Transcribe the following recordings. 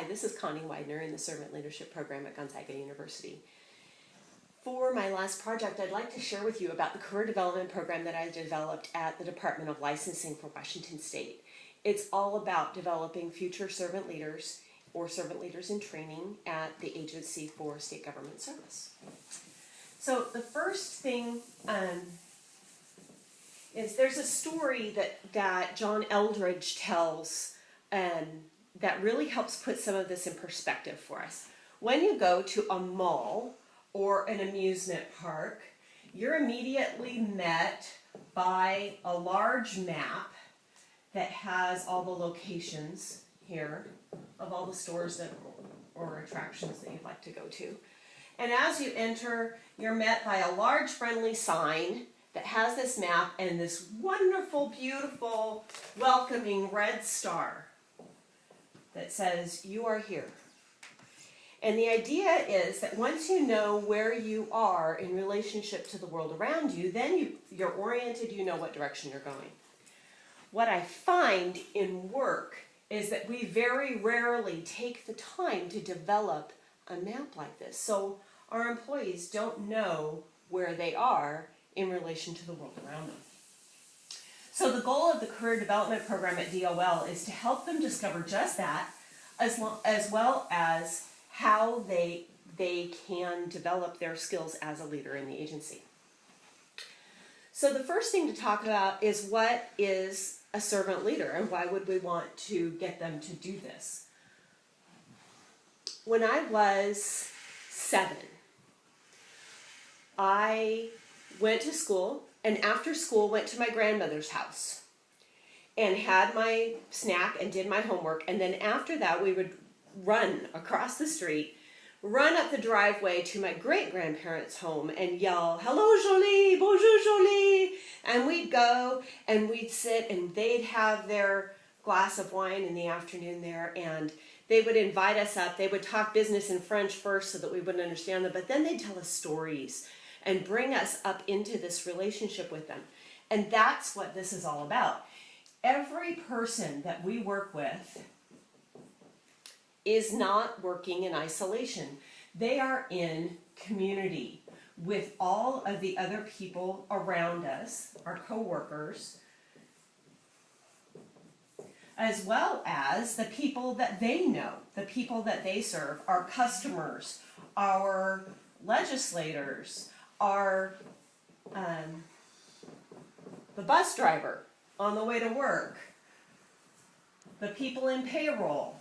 Hi, this is Connie Widener in the Servant Leadership Program at Gonzaga University. For my last project, I'd like to share with you about the career development program that I developed at the Department of Licensing for Washington State. It's all about developing future servant leaders or servant leaders in training at the Agency for State Government Service. So the first thing is there's a story that John Eldredge tells that really helps put some of this in perspective for us. When you go to a mall or an amusement park, you're immediately met by a large map that has all the locations here of all the stores or attractions that you'd like to go to. And as you enter, you're met by a large friendly sign that has this map and this wonderful, beautiful, welcoming red star that says, "You are here." And the idea is that once you know where you are in relationship to the world around you, then you're oriented, you know what direction you're going. What I find in work is that we very rarely take the time to develop a map like this. So our employees don't know where they are in relation to the world around them. So the goal of the Career Development Program at DOL is to help them discover just that, as well as how they can develop their skills as a leader in the agency. So the first thing to talk about is what is a servant leader and why would we want to get them to do this? When I was 7, I went to school, and after school went to my grandmother's house and had my snack and did my homework, and then after that we would run across the street, run up the driveway to my great-grandparents' home and yell, "Hello, Jolie, bonjour, Jolie," and we'd go and we'd sit and they'd have their glass of wine in the afternoon there, and they would invite us up. They would talk business in French first so that we wouldn't understand them, but then they'd tell us stories and bring us up into this relationship with them. And that's what this is all about. Every person that we work with is not working in isolation. They are in community with all of the other people around us, our co-workers, as well as the people that they know, the people that they serve, our customers, our legislators, our the bus driver on the way to work, the people in payroll,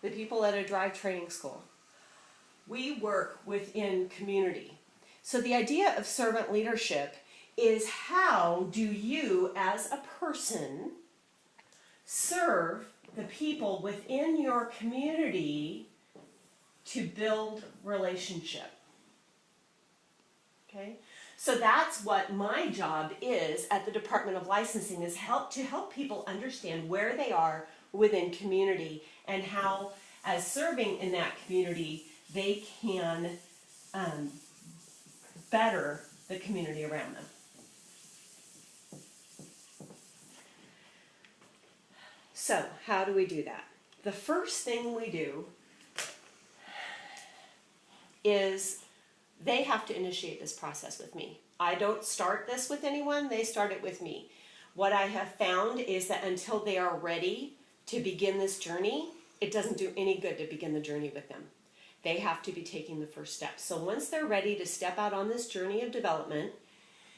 the people at a drive training school. We work within community. So the idea of servant leadership is, how do you as a person serve the people within your community to build relationship? Okay? So that's what my job is at the Department of Licensing, is to help people understand where they are within community and how, as serving in that community, they can better the community around them. So, how do we do that? The first thing we do is they have to initiate this process with me. I don't start this with anyone, they start it with me. What I have found is that until they are ready to begin this journey, it doesn't do any good to begin the journey with them. They have to be taking the first step. So once they're ready to step out on this journey of development,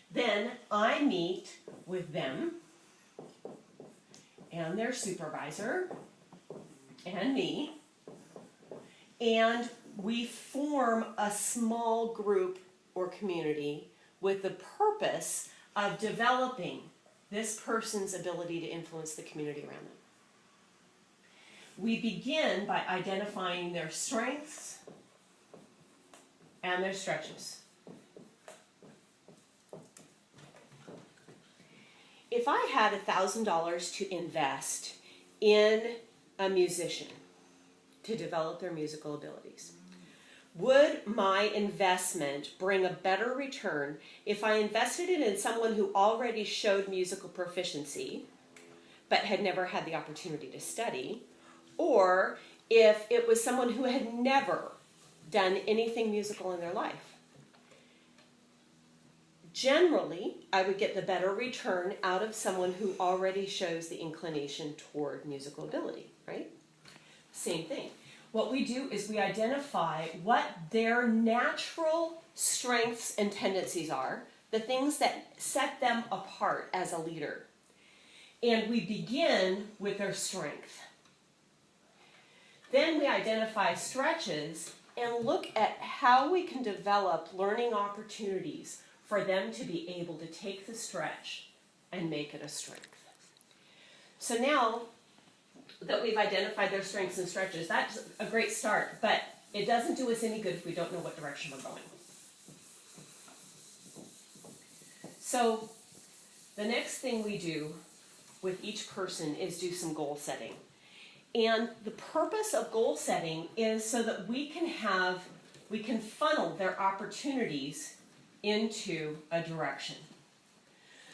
then I meet with them and their supervisor and me, and we form a small group or community with the purpose of developing this person's ability to influence the community around them. We begin by identifying their strengths and their stretches. If I had $1,000 to invest in a musician to develop their musical abilities, would my investment bring a better return if I invested it in someone who already showed musical proficiency but had never had the opportunity to study, or if it was someone who had never done anything musical in their life. Generally, I would get the better return out of someone who already shows the inclination toward musical ability, right? Same thing. What we do is we identify what their natural strengths and tendencies are, the things that set them apart as a leader. And we begin with their strength. Then we identify stretches and look at how we can develop learning opportunities for them to be able to take the stretch and make it a strength. So now that we've identified their strengths and stretches, that's a great start, but it doesn't do us any good if we don't know what direction we're going. So the next thing we do with each person is do some goal setting. And the purpose of goal setting is so that we can funnel their opportunities into a direction.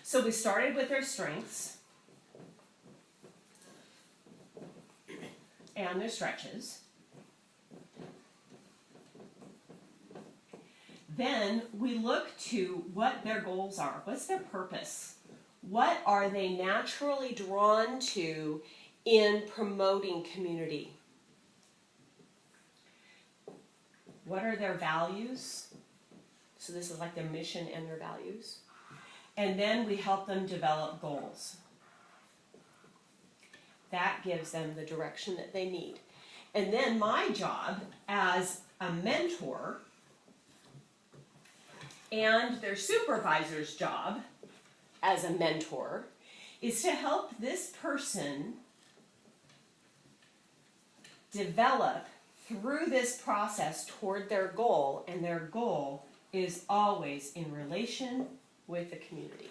So we started with their strengths and their stretches. Then we look to what their goals are. What's their purpose? What are they naturally drawn to in promoting community? What are their values? So this is like their mission and their values. And then we help them develop goals. That gives them the direction that they need. And then my job as a mentor and their supervisor's job as a mentor is to help this person develop through this process toward their goal, and their goal is always in relation with the community.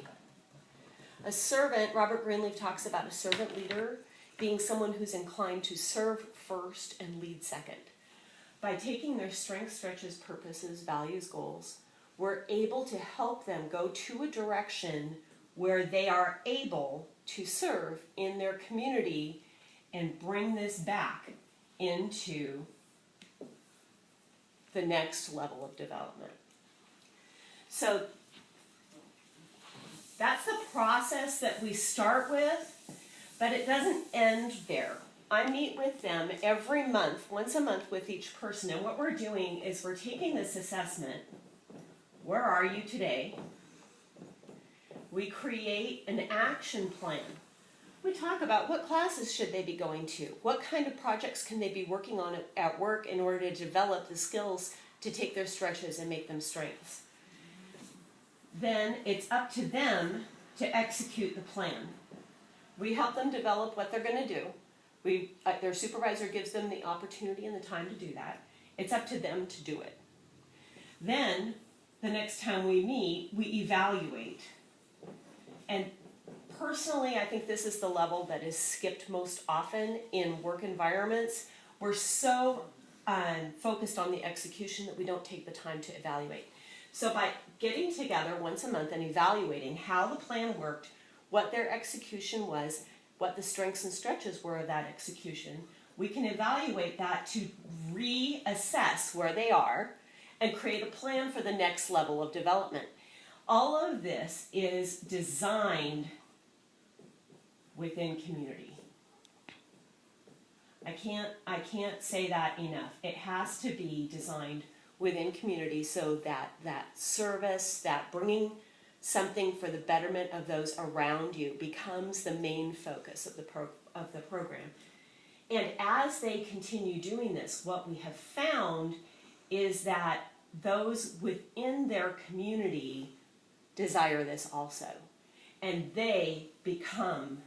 A servant, Robert Greenleaf talks about a servant leader being someone who's inclined to serve first and lead second. By taking their strengths, stretches, purposes, values, goals, we're able to help them go to a direction where they are able to serve in their community and bring this back into the next level of development. So that's the process that we start with, but it doesn't end there. I meet with them every month, once a month with each person, and what we're doing is we're taking this assessment. Where are you today? We create an action plan. We talk about what classes should they be going to, what kind of projects can they be working on at work in order to develop the skills to take their stretches and make them strengths. Then it's up to them to execute the plan. We help them develop what they're going to do. Their supervisor gives them the opportunity and the time to do that. It's up to them to do it. Then, the next time we meet, we evaluate. And personally, I think this is the level that is skipped most often in work environments. We're so focused on the execution that we don't take the time to evaluate. So by getting together once a month and evaluating how the plan worked, what their execution was, what the strengths and stretches were of that execution, we can evaluate that to reassess where they are and create a plan for the next level of development. All of this is designed within community. I can't say that enough. It has to be designed within community so that that service, that bringing something for the betterment of those around you becomes the main focus of the program. And as they continue doing this, what we have found is that those within their community desire this also. And they become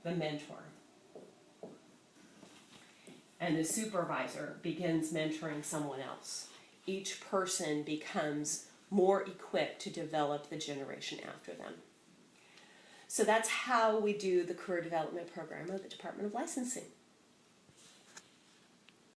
the mentor. And the supervisor begins mentoring someone else. Each person becomes more equipped to develop the generation after them. So that's how we do the career development program of the Department of Licensing.